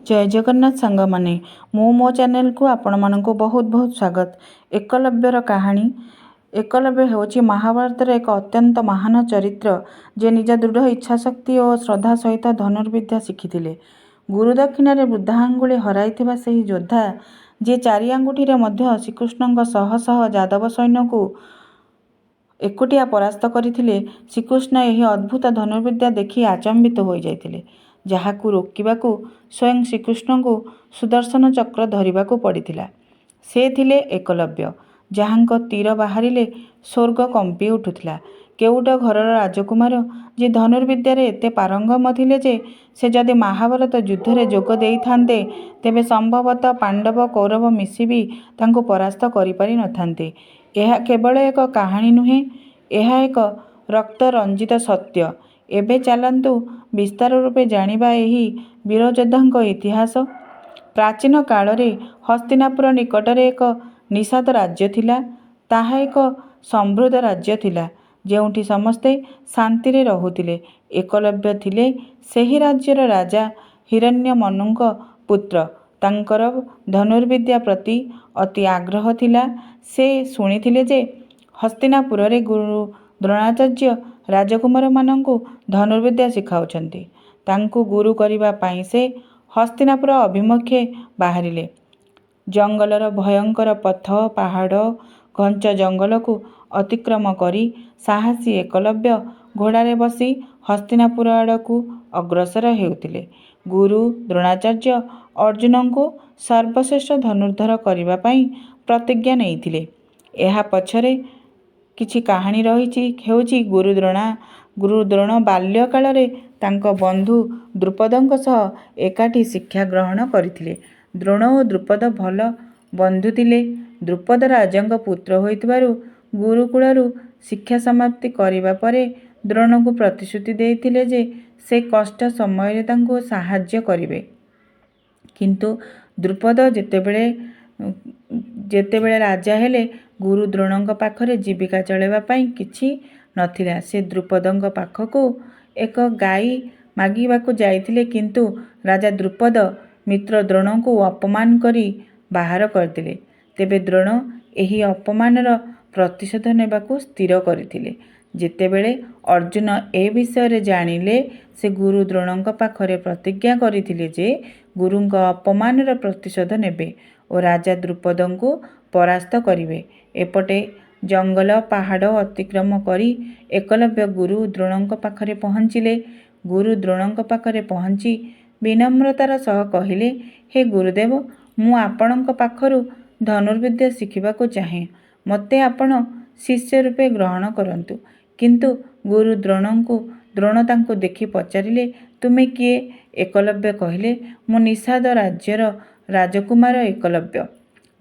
जय जगन्नाथ सांग माने मो चैनल को आपण मानक बहुत बहुत स्वागत। एकलव्यर कहानी। एकलव्य होची महाभारत एक अत्यंत महान चरित्र जे निज दृढ़ इच्छाशक्ति और श्रद्धा सहित धनुर्विद्या शिखिथिले। गुरु दक्षिणारे वृद्धा आंगुली हराइथिबा सेही योद्धा जे चारि आंगुठीरे मध्य श्रीकृष्णଙ୍କ शह शह यादव सैन्य को एकुटिया परास्त करथिले। श्रीकृष्ण एही अद्भुत धनुर्विद्या देखि आचंबित हो जाइथिले, जहाकू रोकिबाकू स्वयं श्रीकृष्ण को सुदर्शन चक्र धरिबाकू पड़िथिला। से थिले एकलव्य, जहांक तीर बाहरिले स्वर्ग कंपी उठुथिला। केउट घरर राजकुमार जे धनुर्विद्यार एते पारंगम थिले जे से जदि महाभारत युद्धरे जोग देइथान्ते तेबे संभवतः पांडव कौरव मिसी भी तांको परास्त करि पारि नथान्ते। यह केवल एक कहानी नुहे, यह एक रक्त रंजित सत्य। एबे चलंतु विस्तार रूपे जानिबा एही वीरयोद्धांक इतिहास। प्राचीन कालरे हस्तिनापुर निकटरे एक निषाद राज्य थिला। ताहा एक समृद्ध राज्य थिला, जेउठी समस्ते शांति रे रहुथिले। एकलव्य थिले सेही राज्यर राजा हिरण्यमनुंक पुत्र। तांकर धनुर्विद्या प्रति अति आग्रह थिला। से शुणिथिले जे हस्तिनापुर रे गुरु द्रोणाचार्य राजकुमार मानंकु धनुर्विद्या शिखाउछन्ति। तांकु गुरु करिबा पाई से हस्तिनापुर अभिमुखे बाहरिले। जंगलर भयंकर पथ, पहाड़, घंच जंगल को अतिक्रम करी साहसी एकलव्य घोड़ारे बसी हस्तिनापुर आड़कू अग्रसर हेउथिले। गुरु द्रोणाचार्य अर्जुन को सर्वश्रेष्ठ धनुर्धर करिबा पाई प्रतिज्ञा नेइथिले। एहा पछरे किछि कहानी रहिछि। हेउछि गुरु द्रोण बाल्यकालरे तांक बंधु द्रुपदଙ୍କ सह एकाठी शिक्षा ग्रहण करिथिले। द्रोण और द्रुपद भल बंधु थिले। द्रुपद राजांक पुत्र होइतिबारु गुरुकुलरु शिक्षा समाप्ति करिबा परे द्रोण को प्रतिश्रुति देइथिले जे से कष्ट समय तांको साहाय्य करिवे। किंतु द्रुपद जेतेबेले राजा हेले गुरु द्रोणଙ୍କ पाखरे जीविका चलेबा पाई किछि नथिला। से द्रुपदଙ୍କ पाखको एक गाई मागिबाकू जाइथिले, किंतु राजा द्रुपद मित्र द्रोण को अपमान करी बाहर करदिले। तेबे द्रोण एही अपमानर प्रतिशोध नेबाकू स्थिर करिथिले। जेतेबेले अर्जुन ए विषय जानिले से गुरु द्रोणଙ୍କ पाखरे प्रतिज्ञा करिथिले जे गुरुଙ୍କ अपमानर प्रतिशोध नेबे और राजा द्रुपदଙ୍କୁ परास्त करिवे। एपटे जंगल पहाड़ अतिक्रम करी एकलव्य गुरु द्रोणଙ୍କ पाखरे पहुँचिले। गुरु द्रोणଙ୍କ पाखरे पहुँची विनम्रतार सह कहिले, हे गुरुदेव, मु आपणଙ୍କ पाखरु धनुर्विद्या शिखिबाकू चाहे। मते आपण शिष्य रूपे ग्रहण करंतु। किंतु गुरु द्रोण तांको देखि पचारिले, तुमे किए? एकलव्य कहिले, मु निषाद राज्यर राजकुमार एकलव्य।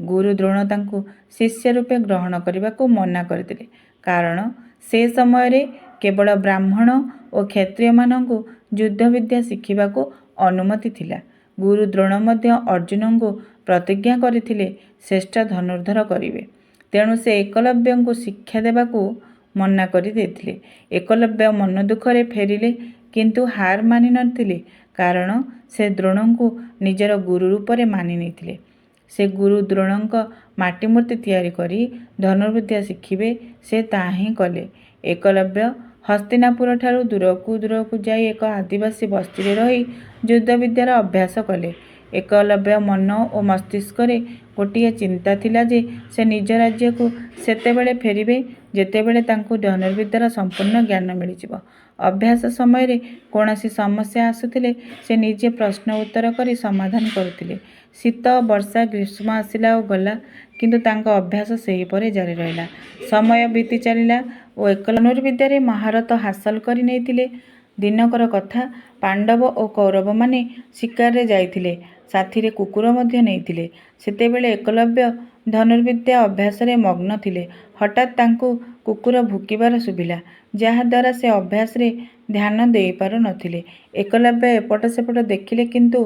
गुरु द्रोण तांको शिष्य रूपे ग्रहण करिबाकू मना करदिले, कारण से समय रे केवल ब्राह्मण और क्षत्रिय मानंकु युद्ध विद्या शिखिबाकू अनुमति थिला। गुरु द्रोण मध्य अर्जुन को प्रतिज्ञा करिथिले श्रेष्ठ धनुर्धर करिवे। तेणु से एकलव्य को शिक्षा देबाकू मना करि देथिले। एकलव्य मन दुखरे फेरिले, किंतु हार मानि नथिले, कारण से द्रोण को निजर गुरु रूपरे मानि नेथिले। से गुरु द्रोणଙ୍କ माटी मूर्ति तैयारी करी धनुर्विद्या शिखिबे, से ताही कले। एकलव्य हस्तिनापुर ठारू दूरकू जाई एक आदिवासी बस्ती रे रही युद्ध विद्यार अभ्यास कले। एकलव्य मन और मस्तिष्क रे गोटिए चिंता थिला जे से निज राज्य को सेतेबेले फेरिबे जेतेबेले तांको धनुर्विद्यार संपूर्ण ज्ञान मिलिजिबो। अभ्यास समय रे कोनोसी समस्या आसुथिले से निजे प्रश्न उत्तर करी समाधान करुथिले। शीत वर्षा ग्रीष्म आसिला और गला, किंतु तांको अभ्यास सेही परे जारी रहिला। समय बीती चलिला और धनुर्विद्यारे महारत हासिल करि नेइथिले। दिनकर कथा, पांडव और कौरव माने शिकार रे जाइथिले, साथी रे कुकुर मध्य नेइथिले। सेतेबेले एकलव्य धनुर्विद्या अभ्यास रे मग्न थिले। हठात तांको कुकुर भुकिबार सुभिला, जहा द्वारा से अभ्यास रे ध्यान देई पारु नथिले। एकलव्य एपट सेपट देखिले, किंतु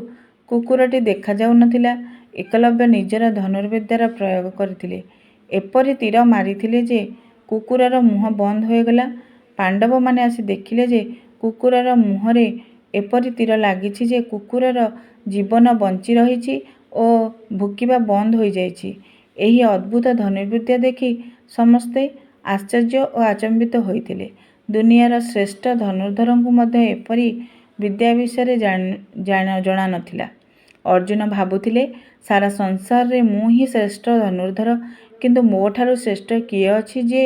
कुकुरटी देखा जाउ नथिला। एकलव्य निजर धनुर्विद्यार प्रयोग करथिले। एपरि तीर मारिथिले जे कुकुरर मुह बंद होइगला। पांडव माने आसी देखिले जे कुकुरर मुहरे एपरि तीर लागिछि जे कुकुरर ଜୀବନ ବଞ୍ଚି ରହିଛି ଓ ଭୁକିବା ବନ୍ଦ ହୋଇଯାଇଛି। ଏହି ଅଦ୍ଭୁତ ଧନୁର୍ବିଦ୍ୟା ଦେଖି ସମସ୍ତେ ଆଶ୍ଚର୍ଯ୍ୟ ଓ ଆଚମ୍ବିତ ହୋଇଥିଲେ। ଦୁନିଆର ଶ୍ରେଷ୍ଠ ଧନୁର୍ଦ୍ଧରଙ୍କୁ ମଧ୍ୟ ଏପରି ବିଦ୍ୟା ବିଷୟରେ ଜଣା ନଥିଲା। ଅର୍ଜୁନ ଭାବୁଥିଲେ, ସାରା ସଂସାରରେ ମୁଁ ହିଁ ଶ୍ରେଷ୍ଠ ଧନୁର୍ଦ୍ଧର, କିନ୍ତୁ ମୋ ଠାରୁ ଶ୍ରେଷ୍ଠ କିଏ ଅଛି ଯେ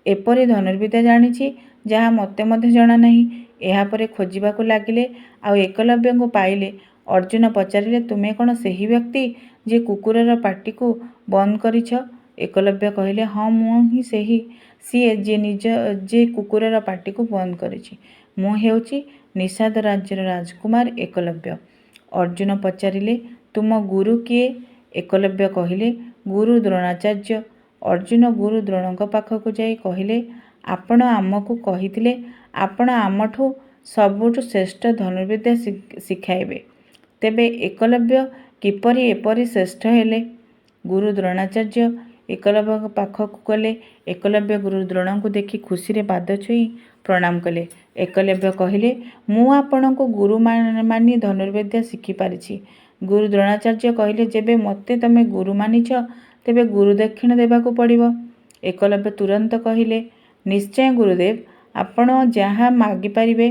ଏପରି ଧନୁର୍ବିଦ୍ୟା ଜାଣିଛି, ଯାହା ମୋତେ ମଧ୍ୟ ଜଣା ନାହିଁ। ଏହାପରେ ଖୋଜିବାକୁ ଲାଗିଲେ, ଆଉ ଏକଲବ୍ୟଙ୍କୁ ପାଇଲେ। ଅର୍ଜୁନ ପଚାରିଲେ, ତୁମେ କ'ଣ ସେହି ବ୍ୟକ୍ତି ଯେ କୁକୁରର ପାଟିକୁ ବନ୍ଦ କରିଛ? ଏକଲବ୍ୟ କହିଲେ, ହଁ, ମୁଁ ହିଁ ସିଏ ଯେ କୁକୁରର ପାଟିକୁ ବନ୍ଦ କରିଛି। ମୁଁ ହେଉଛି ନିଷାଦ ରାଜ୍ୟର ରାଜକୁମାର ଏକଲବ୍ୟ। ଅର୍ଜୁନ ପଚାରିଲେ, ତୁମ ଗୁରୁ କିଏ? ଏକଲବ୍ୟ କହିଲେ, ଗୁରୁ ଦ୍ରୋଣାଚାର୍ଯ୍ୟ। ଅର୍ଜୁନ ଗୁରୁ ଦ୍ରୋଣଙ୍କ ପାଖକୁ ଯାଇ କହିଲେ, ଆପଣ ଆମକୁ କହିଥିଲେ ଆପଣ ଆମଠୁ ସବୁଠୁ ଶ୍ରେଷ୍ଠ ଧନୁର୍ବିଦ୍ୟା ଶିଖାଇବେ। ତେବେ ଏକଲବ୍ୟ କିପରି ଏପରି ଶ୍ରେଷ୍ଠ ହେଲେ? ଗୁରୁ ଦ୍ରୋଣାଚାର୍ଯ୍ୟ ଏକଲବ୍ୟଙ୍କ ପାଖକୁ ଗଲେ। ଏକଲବ୍ୟ ଗୁରୁ ଦ୍ରୋଣଙ୍କୁ ଦେଖି ଖୁସିରେ ପାଦ ଛୁଇଁ ପ୍ରଣାମ କଲେ। ଏକଲବ୍ୟ କହିଲେ, ମୁଁ ଆପଣଙ୍କୁ ଗୁରୁ ମାନି ଧନୁର୍ବିଦ୍ୟା ଶିଖିପାରିଛି। ଗୁରୁ ଦ୍ରୋଣାଚାର୍ଯ୍ୟ କହିଲେ, ଯେବେ ମୋତେ ତମେ ଗୁରୁ ମାନିଛ, ତେବେ ଗୁରୁ ଦକ୍ଷିଣା ଦେବାକୁ ପଡ଼ିବ। ଏକଲବ୍ୟ ତୁରନ୍ତ କହିଲେ, ନିଶ୍ଚୟ ଗୁରୁଦେବ, ଆପଣ ଯାହା ମାଗିପାରିବେ।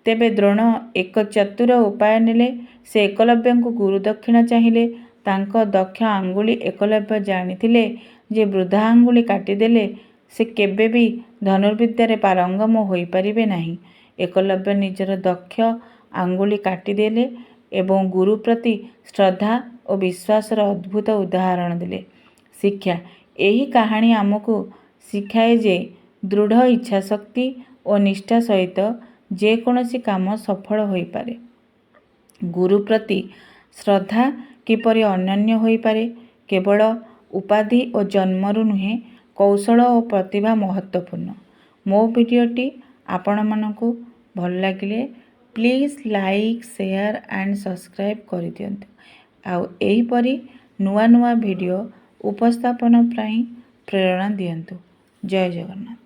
ତେବେ ଦ୍ରୋଣ ଏକ ଚତୁର ଉପାୟ ନେଲେ। ସେ ଏକଲବ୍ୟଙ୍କୁ ଗୁରୁ ଦକ୍ଷିଣା ଚାହିଁଲେ। ତାଙ୍କ ଦକ୍ଷ ଆଙ୍ଗୁଳି ଏକଲବ୍ୟ ଜାଣିଥିଲେ ଯେ ବୃଦ୍ଧା ଆଙ୍ଗୁଳି କାଟିଦେଲେ ସେ କେବେ ବି ଧନୁର୍ବିଦ୍ୟାରେ ପାରଙ୍ଗମ ହୋଇପାରିବେ ନାହିଁ। ଏକଲବ୍ୟ ନିଜର ଦକ୍ଷ ଆଙ୍ଗୁଳି କାଟିଦେଲେ ଏବଂ ଗୁରୁ ପ୍ରତି ଶ୍ରଦ୍ଧା ଓ ବିଶ୍ୱାସର ଅଦ୍ଭୁତ ଉଦାହରଣ ଦେଲେ। ଶିକ୍ଷା: ଏହି କାହାଣୀ ଆମକୁ ଶିଖାଏ ଯେ ଦୃଢ଼ ଇଚ୍ଛାଶକ୍ତି ଓ ନିଷ୍ଠା ସହିତ ଯେକୌଣସି କାମ ସଫଳ ହୋଇପାରେ। ଗୁରୁ ପ୍ରତି ଶ୍ରଦ୍ଧା କିପରି ଅନନ୍ୟ ହୋଇପାରେ। କେବଳ ଉପାଧି ଓ ଜନ୍ମରୁ ନୁହେଁ, କୌଶଳ ଓ ପ୍ରତିଭା ମହତ୍ତ୍ୱପୂର୍ଣ୍ଣ। ମୋ ଭିଡ଼ିଓଟି ଆପଣମାନଙ୍କୁ ଭଲ ଲାଗିଲେ please like, share and subscribe କରିଦିଅନ୍ତୁ। ଆଉ ଏହିପରି ନୂଆ ନୂଆ ଭିଡ଼ିଓ ଉପସ୍ଥାପନ ପାଇଁ ପ୍ରେରଣା ଦିଅନ୍ତୁ। ଜୟ ଜଗନ୍ନାଥ।